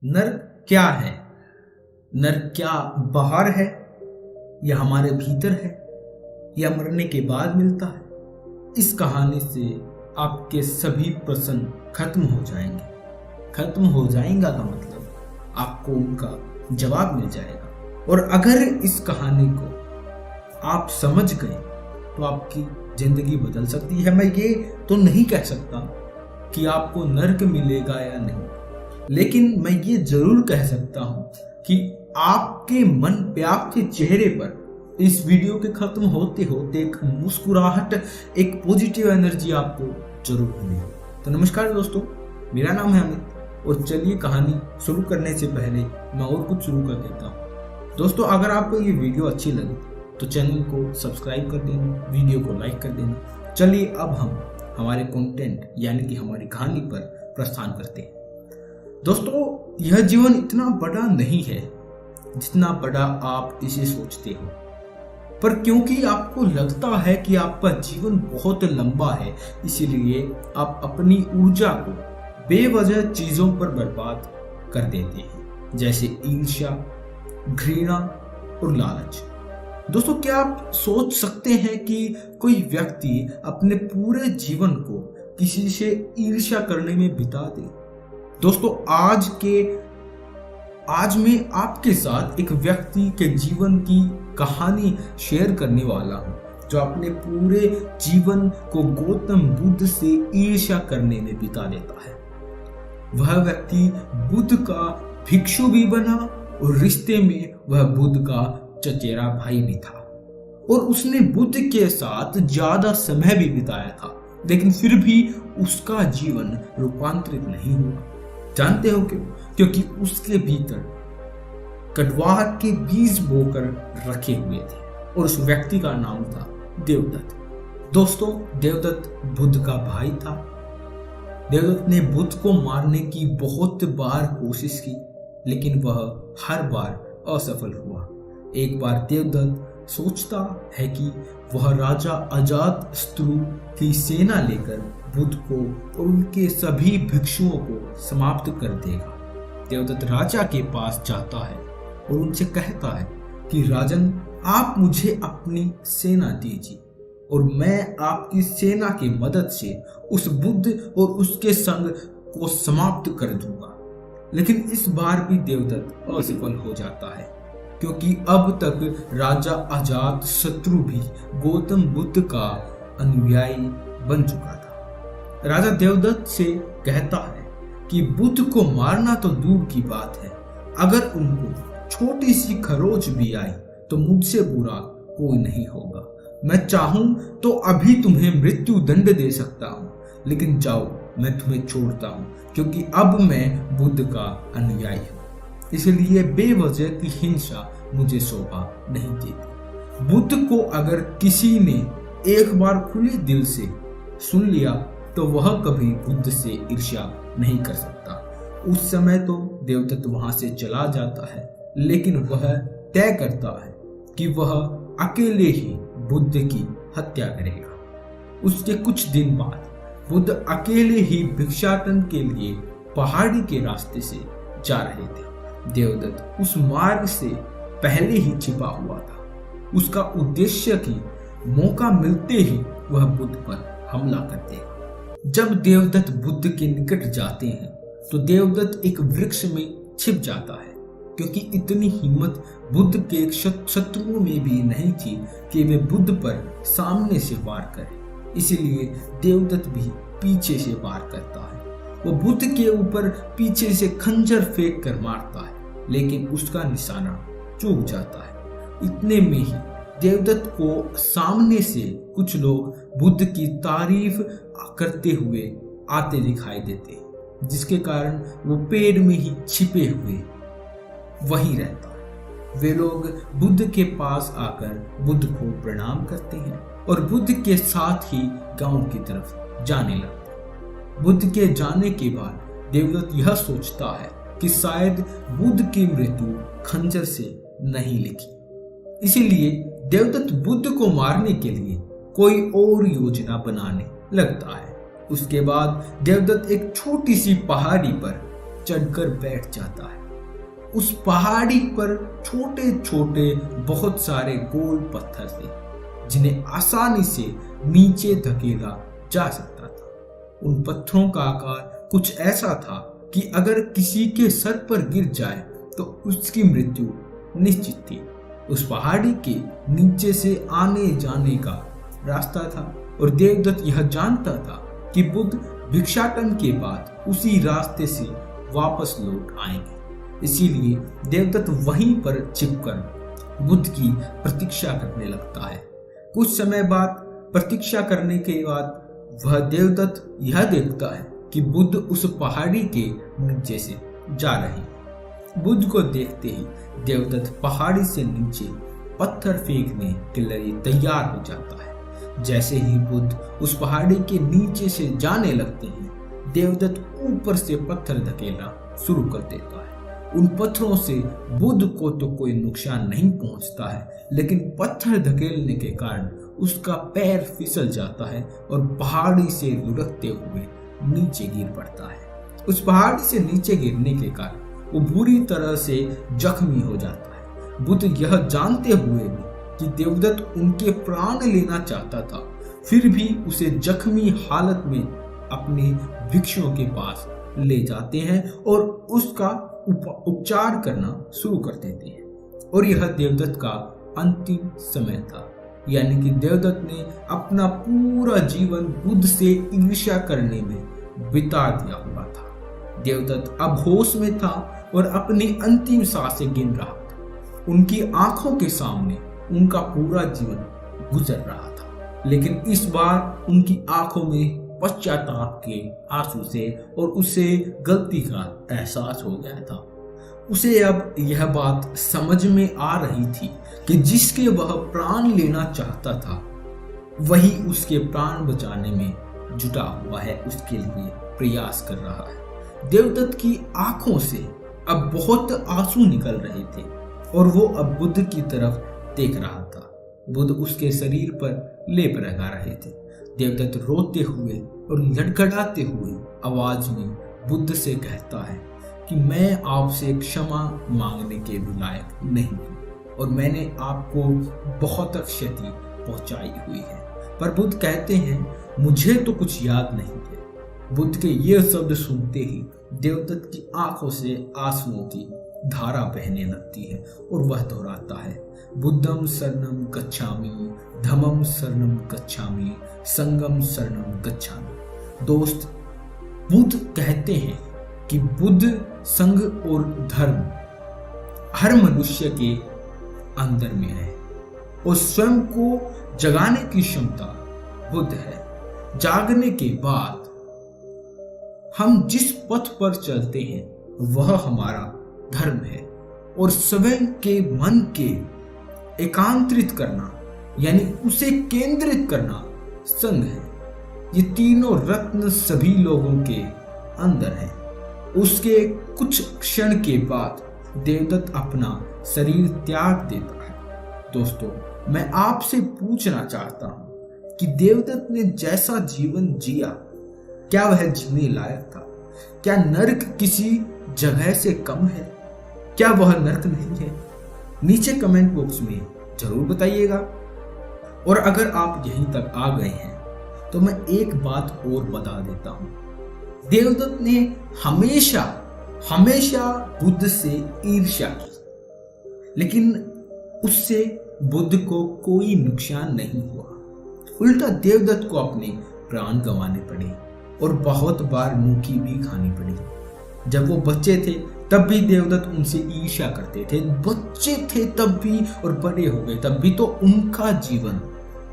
नर्क क्या है? नर्क क्या बाहर है या हमारे भीतर है या मरने के बाद मिलता है? इस कहानी से आपके सभी प्रश्न खत्म हो जाएंगे। खत्म हो जाएगा का मतलब आपको उनका जवाब मिल जाएगा। और अगर इस कहानी को आप समझ गए तो आपकी जिंदगी बदल सकती है। मैं ये तो नहीं कह सकता कि आपको नर्क मिलेगा या नहीं, लेकिन मैं ये जरूर कह सकता हूं कि आपके मन पे, आपके चेहरे पर इस वीडियो के खत्म होते होते एक मुस्कुराहट, एक पॉजिटिव एनर्जी आपको जरूर मिलेगी। तो नमस्कार दोस्तों, मेरा नाम है अमित और चलिए कहानी शुरू करने से पहले मैं और कुछ शुरू कर देता हूँ। दोस्तों, अगर आपको ये वीडियो अच्छी लगे तो चैनल को सब्सक्राइब कर देना, वीडियो को लाइक कर देना। चलिए अब हम हमारे कंटेंट यानी कि हमारी कहानी पर प्रस्थान करते हैं। दोस्तों, यह जीवन इतना बड़ा नहीं है जितना बड़ा आप इसे सोचते हो, पर क्योंकि आपको लगता है कि आपका जीवन बहुत लंबा है, इसीलिए आप अपनी ऊर्जा को बेवजह चीजों पर बर्बाद कर देते हैं, जैसे ईर्ष्या, घृणा और लालच। दोस्तों, क्या आप सोच सकते हैं कि कोई व्यक्ति अपने पूरे जीवन को किसी से ईर्ष्या करने में बिता दे? दोस्तों, आज मैं आपके साथ एक व्यक्ति के जीवन की कहानी शेयर करने वाला हूं, जो अपने पूरे जीवन को गौतम बुद्ध से ईर्ष्या करने में बिता देता है। वह व्यक्ति बुद्ध का भिक्षु भी बना और रिश्ते में वह बुद्ध का चचेरा भाई भी था, और उसने बुद्ध के साथ ज्यादा समय भी बिताया था, लेकिन फिर भी उसका जीवन रूपांतरित नहीं हुआ। जानते हो क्यों? क्योंकि उसके भीतर कटवाहट के बीज बोकर रखे हुए थे, और उस व्यक्ति का नाम था देवदत्त। दोस्तों, देवदत्त बुद्ध का भाई था। देवदत्त ने बुद्ध को मारने की बहुत बार कोशिश की, लेकिन वह हर बार असफल हुआ। एक बार देवदत्त सोचता है कि वह राजा अजातशत्रु की सेना लेकर बुद्ध को और उनके सभी भिक्षुओं को समाप्त कर देगा। देवदत्त राजा के पास जाता है और उनसे कहता है कि राजन, आप मुझे अपनी सेना दीजिए और मैं आपकी सेना की मदद से उस बुद्ध और उसके संग को समाप्त कर दूंगा। लेकिन इस बार भी देवदत्त असफल हो जाता है, क्योंकि अब तक राजा अजातशत्रु भी गौतम बुद्ध का अनुयायी बन चुका था। राजा देवदत्त से कहता है कि बुद्ध को मारना तो दूर की बात है, अगर उनको छोटी सी खरोच भी आई तो मुझसे बुरा कोई नहीं होगा। मैं चाहूं तो अभी तुम्हें मृत्यु दंड दे सकता हूं, लेकिन जाओ, मैं तुम्हें छोड़ता हूं, क्योंकि अब मैं बुद्ध का अनुयायी हूं। इसलिए बेवजह की हिंसा मुझे शोभा नहीं देती। बुद्ध को अगर किसी ने एक बार खुले दिल से सुन लिया तो वह कभी बुद्ध से ईर्ष्या नहीं कर सकता। उस समय तो देवदत्त वहां से चला जाता है, लेकिन वह तय करता है कि वह अकेले ही बुद्ध की हत्या करेगा। उसके कुछ दिन बाद बुद्ध अकेले ही भिक्षाटन के लिए पहाड़ी के रास्ते से जा रहे थे। देवदत्त उस मार्ग से पहले ही छिपा हुआ था। उसका उद्देश्य कि मौका मिलते ही वह बुद्ध पर हमला कर देगा। जब देवदत्त बुद्ध के निकट जाते हैं तो देवदत्त एक वृक्ष में छिप जाता है, क्योंकि इतनी हिम्मत बुद्ध के शत्रुओं में भी नहीं थी कि वे बुद्ध पर सामने से वार करें। इसलिए देवदत्त भी पीछे से वार करता है। वो बुद्ध के ऊपर पीछे से खंजर फेंक कर मारता है, लेकिन उसका निशाना चूक जाता है। इतने में ही देवदत्त को सामने से कुछ लोग बुद्ध की तारीफ करते हुए आते दिखाई देते, जिसके कारण वो पेड़ में ही छिपे हुए वहीं रहता है। वे लोग बुद्ध के पास आकर बुद्ध को प्रणाम करते हैं और बुद्ध के साथ ही गांव की तरफ जाने लगते। बुद्ध के जाने के बाद देवदत्त यह सोचता है कि शायद बुद्ध की मृत्यु खंजर से नहीं लिखी, इसीलिए देवदत्त बुद्ध को मारने के लिए कोई और योजना बनाने लगता है। उसके बाद देवदत्त एक छोटी सी पहाड़ी पर चढ़कर बैठ जाता है। उस पहाड़ी पर छोटे छोटे बहुत सारे गोल पत्थर थे जिन्हें आसानी से नीचे धकेला जा सकता था। उन पत्थरों का आकार कुछ ऐसा था कि अगर किसी के सर पर गिर जाए तो उसकी मृत्यु निश्चित थी। उस पहाड़ी के नीचे से आने जाने का रास्ता था और देवदत्त यह जानता था कि बुद्ध भिक्षाटन के बाद उसी रास्ते से वापस लौट आएंगे। इसीलिए देवदत्त वहीं पर छिपकर बुद्ध की प्रतीक्षा करने लगता है। कुछ समय बाद प्रतीक्षा करने के बाद वह देवदत्त यह देखता है कि बुद्ध उस पहाड़ी के नीचे से जा रहे हैं। बुद्ध को देखते ही देवदत्त पहाड़ी से नीचे पत्थर फेंकने के लिए तैयार हो जाता है। जैसे ही बुद्ध उस पहाड़ी के नीचे से जाने लगते हैं, देवदत्त ऊपर से पत्थर धकेलना शुरू कर देता है। उन पत्थरों से बुद्ध को तो कोई नुकसान नहीं पहुंचता है, लेकिन पत्थर धकेलने के कारण उसका पैर फिसल जाता है और पहाड़ी से लुढ़कते हुए नीचे गिर पड़ता है। उस पहाड़ी से नीचे गिरने के कारण वो बुरी तरह से जख्मी हो जाता है। बुद्ध यह जानते हुए भी कि देवदत्त उनके प्राण लेना चाहता था, फिर भी उसे जख्मी हालत में अपने भिक्षुओं के पास ले जाते हैं और उसका उपचार करना शुरू कर देते हैं। और यह देवदत्त का अंतिम समय था, यानी कि देवदत्त ने अपना पूरा जीवन बुद्ध से ईर्ष्या करने में बिता दिया हुआ था। देवदत्त अब होश में था और अपनी अंतिम सांसें गिन रहा था। उनकी आंखों के सामने उनका पूरा जीवन गुजर रहा था, लेकिन इस बार उनकी आंखों में पश्चाताप के आंसू से और उसे गलती का एहसास हो गया था। उसे अब यह बात समझ में आ रही थी कि जिसके वह प्राण लेना चाहता था वही उसके प्राण बचाने में जुटा हुआ है, उसके लिए प्रयास कर रहा है। देवदत्त की आंखों से अब बहुत आंसू निकल रहे थे और वो अब बुद्ध की तरफ देख रहा था। बुद्ध उसके शरीर पर लेप लगा रहे थे। देवदत्त रोते हुए और लड़खड़ाते हुए आवाज में बुद्ध से कहता है कि मैं आपसे क्षमा मांगने के भी लायक नहीं हूँ और मैंने आपको बहुत क्षति पहुंचाई हुई है। पर बुद्ध कहते हैं मुझे तो कुछ याद नहीं है। बुद्ध के ये शब्द सुनते ही देवदत्त की आंखों से आंसुओं की धारा बहने लगती है और वह दोहराता है, बुद्धम शरणम गच्छामि, धम्मम शरणम गच्छामि, संगम शरणम गच्छामि। दोस्त, बुद्ध कहते हैं कि बुद्ध, संघ और धर्म हर मनुष्य के अंदर में है और स्वयं को जगाने की क्षमता बुद्ध है। जागने के बाद हम जिस पथ पर चलते हैं वह हमारा धर्म है और स्वयं के मन के एकांतरित करना यानी उसे केंद्रित करना संघ है। ये तीनों रत्न सभी लोगों के अंदर है। उसके कुछ क्षण के बाद देवदत्त अपना शरीर त्याग देता है। दोस्तों, मैं आपसे पूछना चाहता हूं कि देवदत्त ने जैसा जीवन जिया क्या वह जीने लायक था? क्या नर्क किसी जगह से कम है? क्या वह नर्क नहीं है? नीचे कमेंट बॉक्स में जरूर बताइएगा। और अगर आप यहीं तक आ गए हैं तो मैं एक बात और बता देता हूं, देवदत्त ने हमेशा हमेशा बुद्ध से ईर्ष्या की, लेकिन उससे बुद्ध को कोई नुकसान नहीं हुआ। उल्टा देवदत्त को अपने प्राण गंवाने पड़े और बहुत बार मुंह भी खानी पड़ी। जब वो बच्चे थे तब भी देवदत्त उनसे ईर्ष्या करते थे, बच्चे थे तब भी और बड़े हो गए तब भी, तो उनका जीवन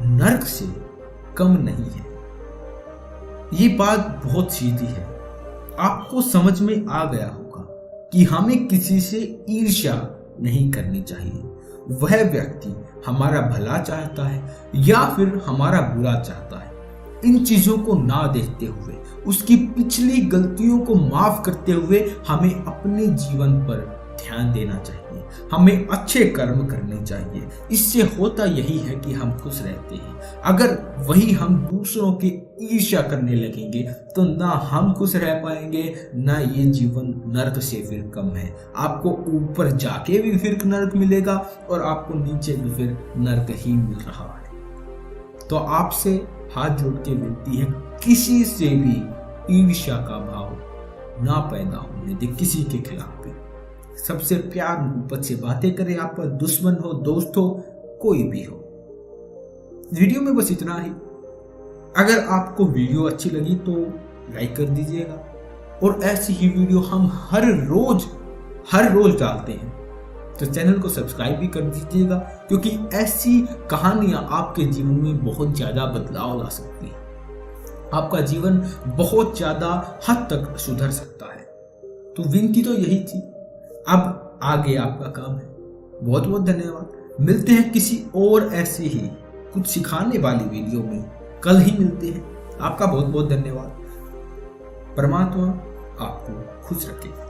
नर्क से कम नहीं है। ये बात बहुत सीधी है। आपको समझ में आ गया होगा कि हमें किसी से ईर्ष्या नहीं करनी चाहिए। वह व्यक्ति हमारा भला चाहता है या फिर हमारा बुरा चाहता है, इन चीजों को ना देखते हुए, उसकी पिछली गलतियों को माफ करते हुए हमें अपने जीवन पर ध्यान देना चाहिए, हमें अच्छे कर्म करने चाहिए। इससे होता यही है कि हम खुश रहते हैं। अगर वही हम दूसरों की ईर्ष्या करने लगेंगे तो ना हम खुश रह पाएंगे, ना ये जीवन नर्क से फिर कम है। आपको ऊपर जाके भी फिर नर्क मिलेगा और आपको नीचे भी फिर नर्क ही मिल रहा है। तो आपसे हाथ जोड़ के विनती है, किसी से भी ईर्ष्या का भाव ना पैदा होने दे, किसी के खिलाफ भी। सबसे प्यार मोहब्बत से बातें करें, आपका दुश्मन हो, दोस्त हो, कोई भी हो। वीडियो में बस इतना ही। अगर आपको वीडियो अच्छी लगी तो लाइक कर दीजिएगा, और ऐसी ही वीडियो हम हर रोज डालते हैं, तो चैनल को सब्सक्राइब भी कर दीजिएगा, क्योंकि ऐसी कहानियां आपके जीवन में बहुत ज्यादा बदलाव ला सकती है। आपका जीवन बहुत ज्यादा हद तक सुधर सकता है। तो विनती तो यही थी, अब आगे आपका काम है। बहुत बहुत धन्यवाद। मिलते हैं किसी और ऐसे ही कुछ सिखाने वाली वीडियो में, कल ही मिलते हैं। आपका बहुत बहुत धन्यवाद। परमात्मा आपको खुश रखे।